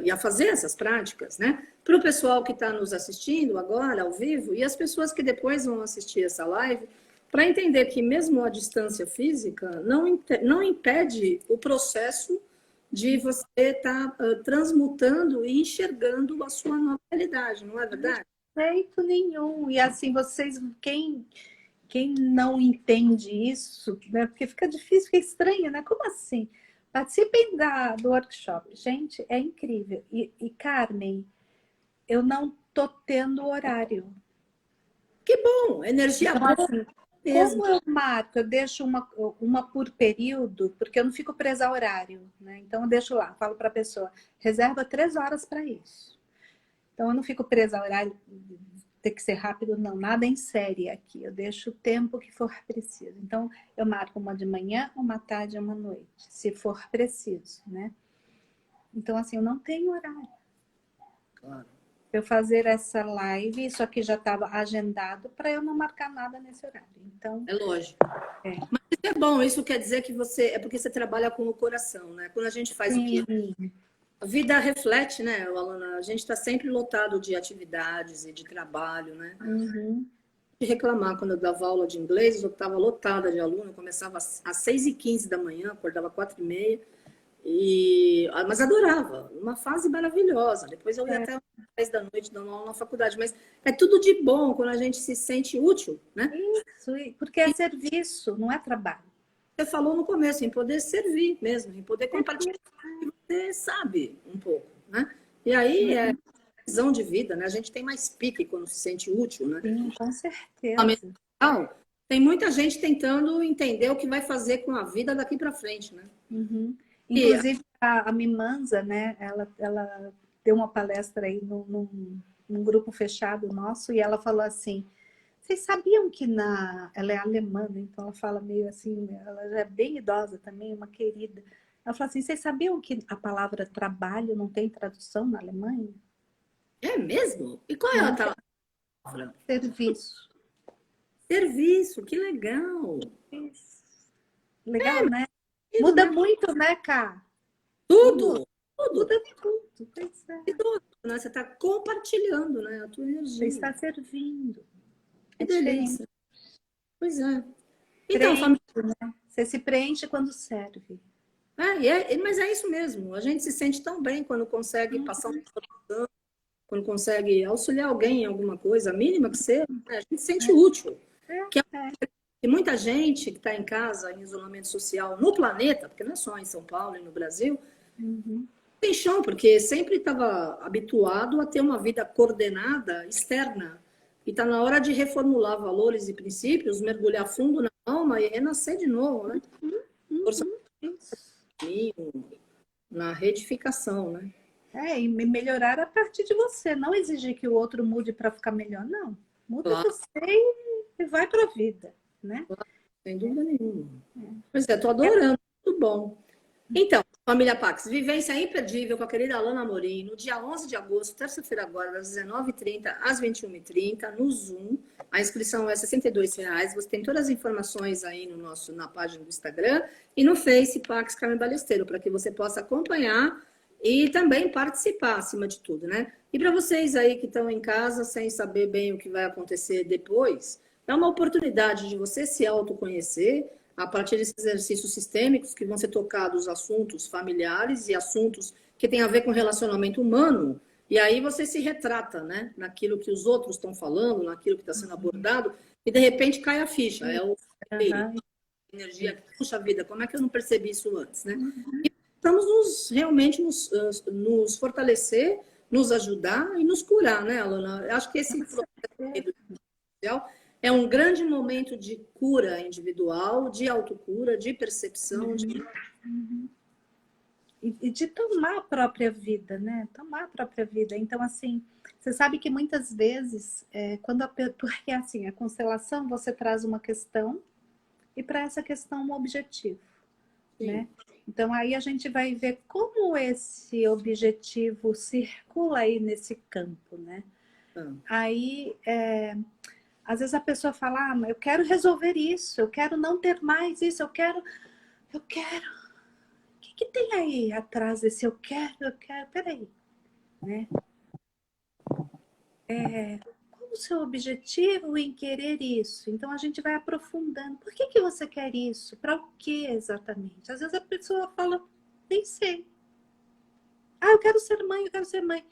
e a fazer essas práticas, né? Para o pessoal que está nos assistindo agora, ao vivo, e as pessoas que depois vão assistir essa live, para entender que mesmo a distância física não impede o processo de você estar transmutando e enxergando a sua nova realidade, não é verdade? De jeito nenhum. E assim, vocês, quem não entende isso, né? Porque fica difícil, fica estranho, né? Como assim? Participem do workshop. Gente, é incrível. E Carmen, eu não tô tendo horário. Que bom, energia então, boa. Assim, como eu marco, eu deixo uma por período, porque eu não fico presa a horário, né? Então eu deixo lá, falo para a pessoa, reserva 3 horas para isso. Então eu não fico presa a horário, tem que ser rápido, não, nada em série aqui. Eu deixo o tempo que for preciso. Então eu marco uma de manhã, uma tarde e uma noite, se for preciso, né? Então assim, eu não tenho horário. Claro. Eu fazer essa live, isso aqui já estava agendado para eu não marcar nada nesse horário. Então, é lógico. Mas isso é bom, isso quer dizer que é porque você trabalha com o coração, né? Quando a gente faz o que a vida reflete, né, Alana? A gente está sempre lotado de atividades e de trabalho, né? De reclamar quando eu dava aula de inglês, eu estava lotada de aluno, eu começava às 6h15 da manhã, acordava às 4h30. Mas adorava, uma fase maravilhosa. Depois eu ia até às 10 da noite dando aula na faculdade. Mas é tudo de bom quando a gente se sente útil, né? Isso, porque é serviço, não é trabalho. Você falou no começo, em poder servir mesmo, em poder compartilhar o que você sabe um pouco, né? E aí é visão de vida, né? A gente tem mais pique quando se sente útil, né? Sim, com certeza. Tem muita gente tentando entender o que vai fazer com a vida daqui para frente, né? Inclusive, a Mimanza, né? Ela deu uma palestra aí num grupo fechado nosso, e ela falou assim, vocês sabiam que ela é alemã, né? Então ela fala meio assim, ela já é bem idosa também, uma querida. Ela falou assim, vocês sabiam que a palavra trabalho não tem tradução na Alemanha? É mesmo? E qual é a Não tem palavra? serviço. Serviço, que legal. Isso. Legal, né? Tudo, Muda né? muito, né, Cá? Tudo, tudo, Muda tudo. Pois é. tudo, né? Você está compartilhando, né, a tua Você energia. está servindo. Que É diferente. delícia. Pois é. Então, Preenche, família, né? Você se preenche quando serve. mas é isso mesmo. A gente se sente tão bem quando consegue passar uma informação, quando consegue auxiliar alguém em alguma coisa, a mínima que seja, né? A gente se sente útil. Que É. e muita gente que está em casa, em isolamento social no planeta, porque não é só em São Paulo e no Brasil, Uhum. tem chão, porque sempre estava habituado a ter uma vida coordenada externa. E está na hora de reformular valores e princípios, mergulhar fundo na alma e renascer de novo, né? Força Isso. na retificação, né? E melhorar a partir de você. Não exigir que o outro mude para ficar melhor, não. Muda Claro, você e vai para a vida, né? sem dúvida nenhuma. Pois é, estou adorando, muito bom. Então, família Pax, vivência imperdível com a querida Alana Amorim, no dia 11 de agosto, terça-feira agora, das 19h30 às 21h30, no Zoom. A inscrição é R$ 62. Você tem todas as informações aí na página do Instagram e no Face Pax Carmen Balesteiro, para que você possa acompanhar e também participar, acima de tudo, né? E para vocês aí que estão em casa sem saber bem o que vai acontecer depois, é uma oportunidade de você se autoconhecer, a partir desses exercícios sistêmicos que vão ser tocados assuntos familiares e assuntos que têm a ver com relacionamento humano, e aí você se retrata, né, naquilo que os outros estão falando, naquilo que está sendo abordado, e de repente cai a ficha, é o Uhum. energia, puxa vida, como é que eu não percebi isso antes, né? E vamos realmente nos fortalecer, nos ajudar e nos curar, né, Alana? Eu acho que esse processo é um grande momento de cura individual, de autocura, de percepção. E de tomar a própria vida, né? Tomar a própria vida. Então, assim, você sabe que muitas vezes, porque assim, a constelação você traz uma questão e para essa questão um objetivo, né? Então, aí a gente vai ver como esse objetivo circula aí nesse campo, né? Aí, às vezes a pessoa fala, mas eu quero resolver isso, eu quero não ter mais isso, eu quero. O que tem aí atrás desse eu quero, peraí, né? Qual o seu objetivo em querer isso? Então a gente vai aprofundando. Por que você quer isso? Para o que exatamente? Às vezes a pessoa fala, nem sei. Ah, eu quero ser mãe, eu quero ser mãe.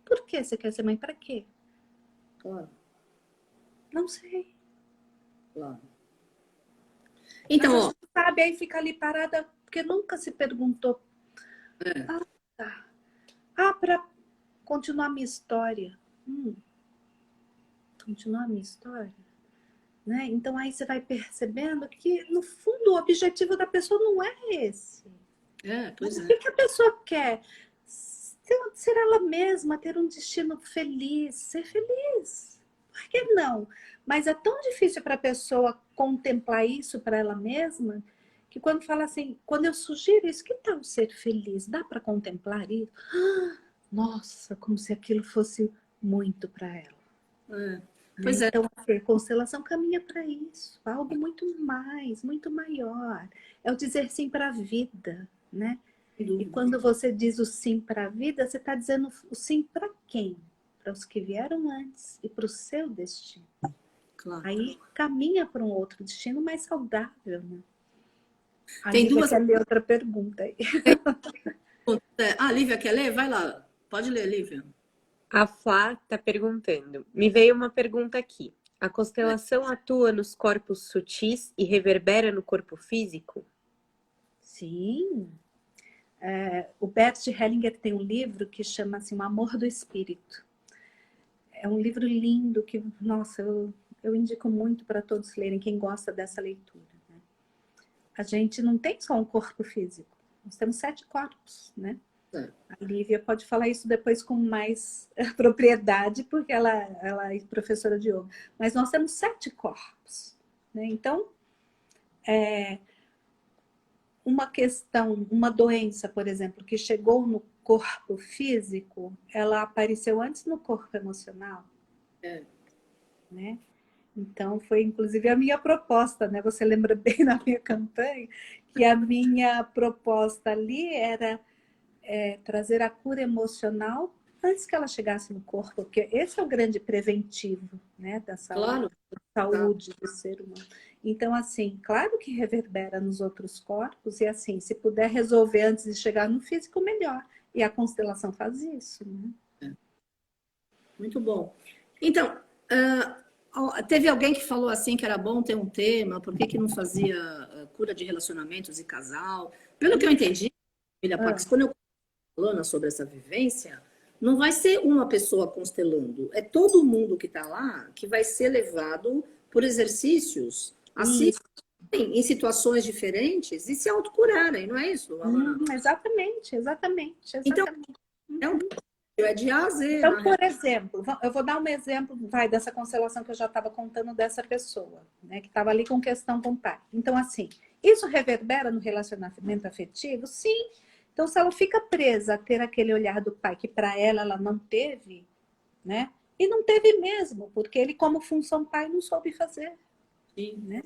Por que você quer ser mãe? Para quê? Claro, Não sei. claro. Mas Então, a ó, gente sabe, aí fica ali parada, porque nunca se perguntou. é, Ah, tá. Ah, para continuar a minha história. Continuar a minha história? Né? Então aí você vai percebendo que, no fundo, o objetivo da pessoa não é esse. pois O é. que a pessoa quer? Ser ela mesma, ter um destino feliz, ser feliz. Por que não? Mas é tão difícil para a pessoa contemplar isso para ela mesma, que quando fala assim, quando eu sugiro isso, que tal ser feliz? Dá para contemplar isso? Nossa, como se aquilo fosse muito para ela. Pois é. Então, a constelação caminha para isso, algo muito mais, muito maior. É o dizer sim para a vida, né? E quando você diz o sim para a vida, você está dizendo o sim para quem? Para os que vieram antes e para o seu destino. Claro. Aí caminha para um outro destino mais saudável, né? A Tem Lívia duas. quer ler outra pergunta aí. Lívia, quer ler? Vai lá. Pode ler, Lívia. A Flá está perguntando. Me veio uma pergunta aqui. A constelação atua nos corpos sutis e reverbera no corpo físico? Sim. O Bert Hellinger tem um livro que chama assim, O Amor do Espírito. É um livro lindo que, nossa, eu indico muito para todos lerem, quem gosta dessa leitura. Né? A gente não tem só um corpo físico, nós temos 7 corpos, né? É. A Lívia pode falar isso depois com mais propriedade, porque ela é professora de yoga. Mas nós temos 7 corpos, né? Então, uma questão, uma doença, por exemplo, que chegou no corpo físico, ela apareceu antes no corpo emocional, né? Então, foi inclusive a minha proposta, né? Você lembra bem na minha campanha, que a minha proposta ali era trazer a cura emocional antes que ela chegasse no corpo, porque esse é o grande preventivo, né? Da saúde, Claro. saúde do ser humano. Então, assim, claro que reverbera nos outros corpos, e assim, se puder resolver antes de chegar no físico, melhor. E a constelação faz isso, né? Muito bom. Então, teve alguém que falou assim que era bom ter um tema, por que não fazia cura de relacionamentos e casal? Pelo que eu entendi, Filha Pax, quando eu falando sobre essa vivência, não vai ser uma pessoa constelando, é todo mundo que está lá que vai ser levado por exercícios assim, em situações diferentes e se autocurarem, não é isso, Alana? Exatamente. Então, é um é de A a Z. Então, por exemplo, eu vou dar um exemplo, dessa constelação que eu já estava contando dessa pessoa, né, que estava ali com questão com o pai. Então, assim, isso reverbera no relacionamento afetivo? Sim. Então, se ela fica presa a ter aquele olhar do pai que para ela não teve, né? E não teve mesmo, porque ele, como função pai, não soube fazer. Sim. Né?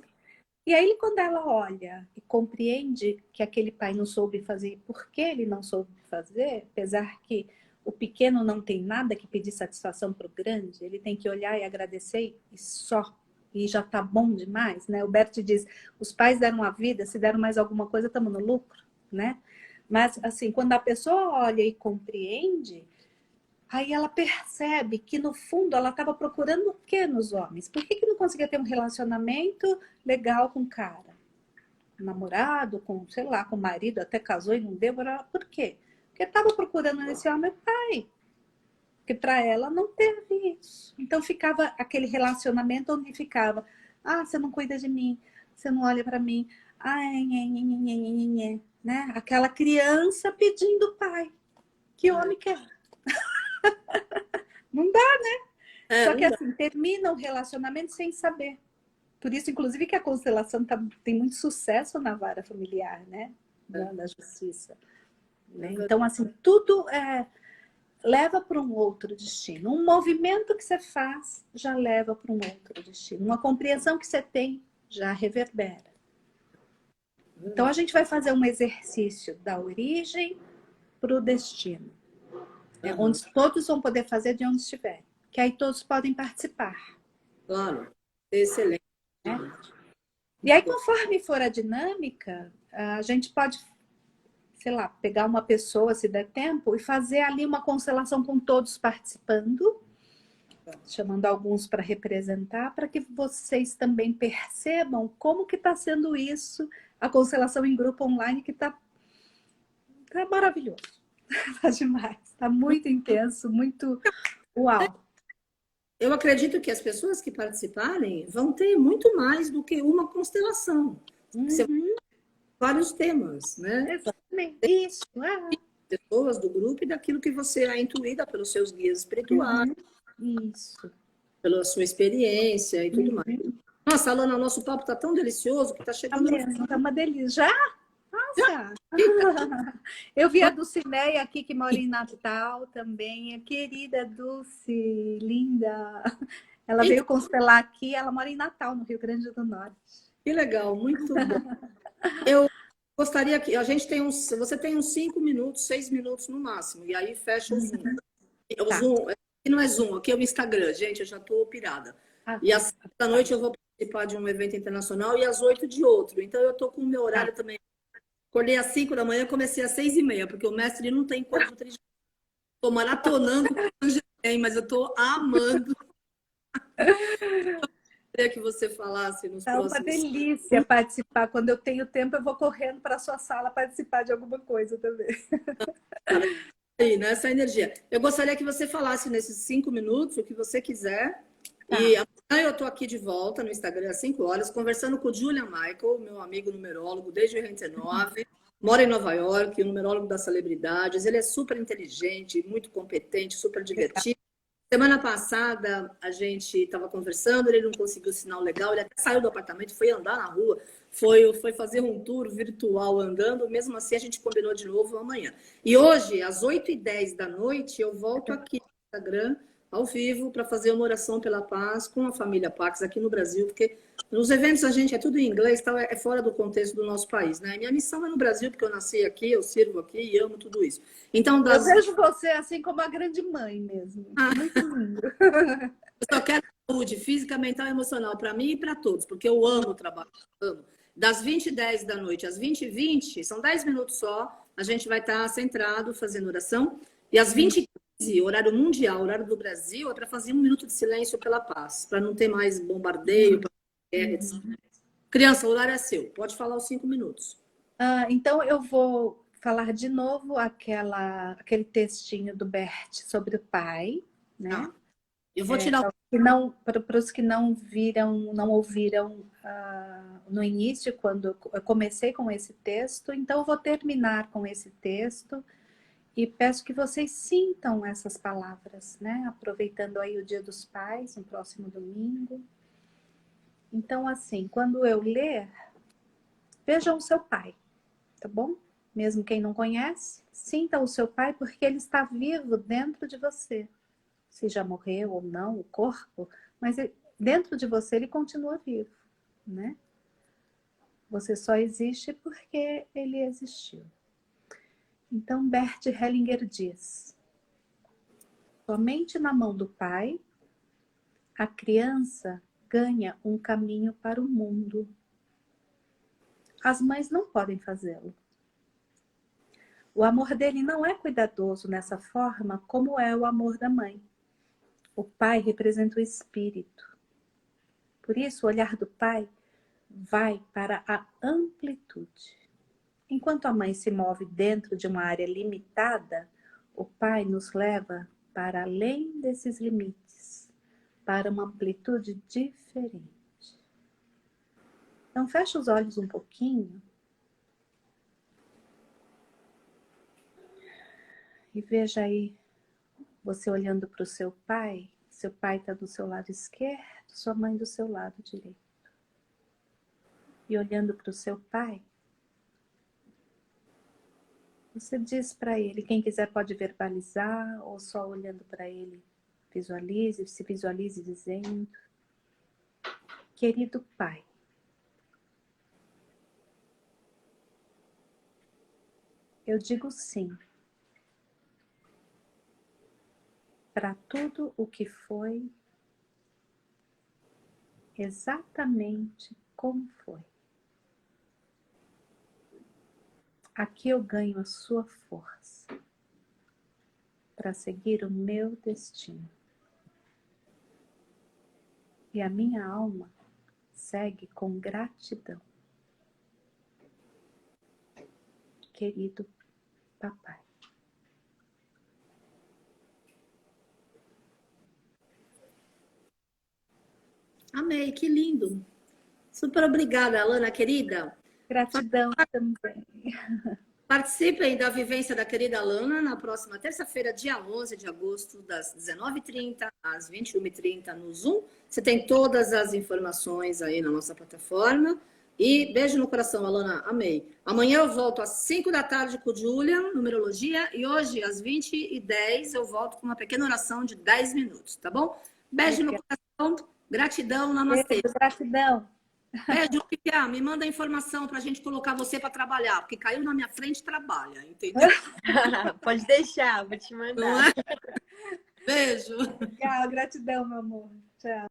E aí, quando ela olha e compreende que aquele pai não soube fazer, por que ele não soube fazer, apesar que o pequeno não tem nada que pedir satisfação para o grande, ele tem que olhar e agradecer e só. E já tá bom demais, né? O Bert diz, os pais deram a vida, se deram mais alguma coisa, estamos no lucro, né? Mas, assim, quando a pessoa olha e compreende, aí ela percebe que, no fundo, ela estava procurando o quê nos homens? Por que não conseguia ter um relacionamento legal com o cara? Namorado, com, sei lá, com o marido, até casou e não deu. Por quê? Porque estava procurando nesse homem pai. Porque para ela não teve isso. Então ficava aquele relacionamento onde ficava, você não cuida de mim, você não olha para mim, né? Aquela criança pedindo pai. Que homem quer? Não dá, né? Só que assim, termina o relacionamento sem saber. Por isso, inclusive, que a constelação tem muito sucesso na vara familiar, né? Da justiça. Né? Então, assim, tudo leva para um outro destino. Um movimento que você faz já leva para um outro destino. Uma compreensão que você tem já reverbera. Então, a gente vai fazer um exercício da origem para o destino. Onde todos vão poder fazer de onde estiver. Que aí todos podem participar. Claro. Excelente. E aí, conforme for a dinâmica, a gente pode, sei lá, pegar uma pessoa, se der tempo, e fazer ali uma constelação com todos participando, chamando alguns para representar, para que vocês também percebam como que está sendo isso, a constelação em grupo online, que tá maravilhoso. Tá demais. Tá muito intenso, muito uau. Eu acredito que as pessoas que participarem vão ter muito mais do que uma constelação. Vários temas, né? Exatamente. Isso. Pessoas do grupo e daquilo que você é intuída pelos seus guias espirituais. Isso. Pela sua experiência e tudo mais. Nossa, Alana, nosso papo tá tão delicioso que tá chegando... Tá uma delícia. Já? Nossa! Eu vi a Dulcineia aqui, que mora em Natal também. A querida Dulce, linda. Ela veio constelar aqui. Ela mora em Natal, no Rio Grande do Norte. Que legal, muito bom. Eu gostaria que... Você tem uns 5 minutos, 6 minutos no máximo. E aí fecha o Zoom. O Zoom... Aqui não é Zoom, aqui é o Instagram. Gente, eu já tô pirada. E às 7 da noite eu vou participar de um evento internacional e às 8 de outro. Então eu tô com o meu horário também. Acordei às 5 da manhã, comecei às 6h30, porque o mestre não tem encontro triste. Estou maratonando, mas eu estou amando. Eu queria que você falasse nos próximos... É uma delícia participar. Quando eu tenho tempo, eu vou correndo para a sua sala participar de alguma coisa também. Aí, nessa energia. Eu gostaria que você falasse nesses 5 minutos o que você quiser. E amanhã eu estou aqui de volta no Instagram às 5 horas, conversando com o Julian Michael, meu amigo numerólogo desde 89. mora em Nova York, um numerólogo das celebridades. Ele é super inteligente, muito competente, super divertido. Semana passada a gente estava conversando, ele não conseguiu sinal legal, ele até saiu do apartamento, foi andar na rua, foi fazer um tour virtual andando, mesmo assim a gente combinou de novo amanhã. E hoje, às 8h10 da noite, eu volto aqui no Instagram, ao vivo, para fazer uma oração pela paz com a família Pax aqui no Brasil, porque nos eventos a gente é tudo em inglês, tá? É fora do contexto do nosso país, né? Minha missão é no Brasil, porque eu nasci aqui, eu sirvo aqui e amo tudo isso. Então, Eu vejo você assim como a grande mãe mesmo. Muito lindo. Eu só quero saúde física, mental e emocional para mim e para todos, porque eu amo o trabalho. Amo. Das 20h10 da noite às 20h20, são 10 minutos só, a gente vai estar centrado fazendo oração. E às 20h15, horário mundial, horário do Brasil, é para fazer 1 minuto de silêncio pela paz, para não ter mais bombardeio, guerra, etc. Criança, o horário é seu, pode falar os 5 minutos. Então eu vou falar de novo aquele textinho do Bert sobre o pai, né? Eu vou tirar para os que não viram, não ouviram no início, quando eu comecei com esse texto, então eu vou terminar com esse texto e peço que vocês sintam essas palavras, né? Aproveitando aí o Dia dos Pais, no próximo domingo. Então, assim, quando eu ler, vejam o seu pai, tá bom? Mesmo quem não conhece, sinta o seu pai porque ele está vivo dentro de você. Se já morreu ou não, o corpo, mas dentro de você ele continua vivo, né? Você só existe porque ele existiu. Então, Bert Hellinger diz: somente na mão do pai, a criança ganha um caminho para o mundo. As mães não podem fazê-lo. O amor dele não é cuidadoso nessa forma como é o amor da mãe. O pai representa o espírito. Por isso, o olhar do pai vai para a amplitude. Enquanto a mãe se move dentro de uma área limitada, o pai nos leva para além desses limites, para uma amplitude diferente. Então, fecha os olhos um pouquinho e veja aí você olhando para o seu pai está do seu lado esquerdo, sua mãe do seu lado direito. E olhando para o seu pai, você diz para ele, quem quiser pode verbalizar, ou só olhando para ele, se visualize dizendo: querido pai, eu digo sim para tudo o que foi, exatamente como foi. Aqui eu ganho a sua força para seguir o meu destino. E a minha alma segue com gratidão. Querido papai. Amei, que lindo. Super obrigada, Alana, querida. Gratidão também. Participem da vivência da querida Alana na próxima terça-feira, dia 11 de agosto, das 19h30 às 21h30 no Zoom. Você tem todas as informações aí na nossa plataforma. E beijo no coração, Alana, amei. Amanhã eu volto às 5 da tarde com o Julian, numerologia, e hoje às 20h10 eu volto com uma pequena oração de 10 minutos, tá bom? Beijo no coração, gratidão, namastê. Beijo, gratidão. Beijo, Pipiá, me manda a informação pra gente colocar você para trabalhar, porque caiu na minha frente, trabalha, entendeu? Pode deixar, vou te mandar. Beijo. Legal, gratidão, meu amor. Tchau.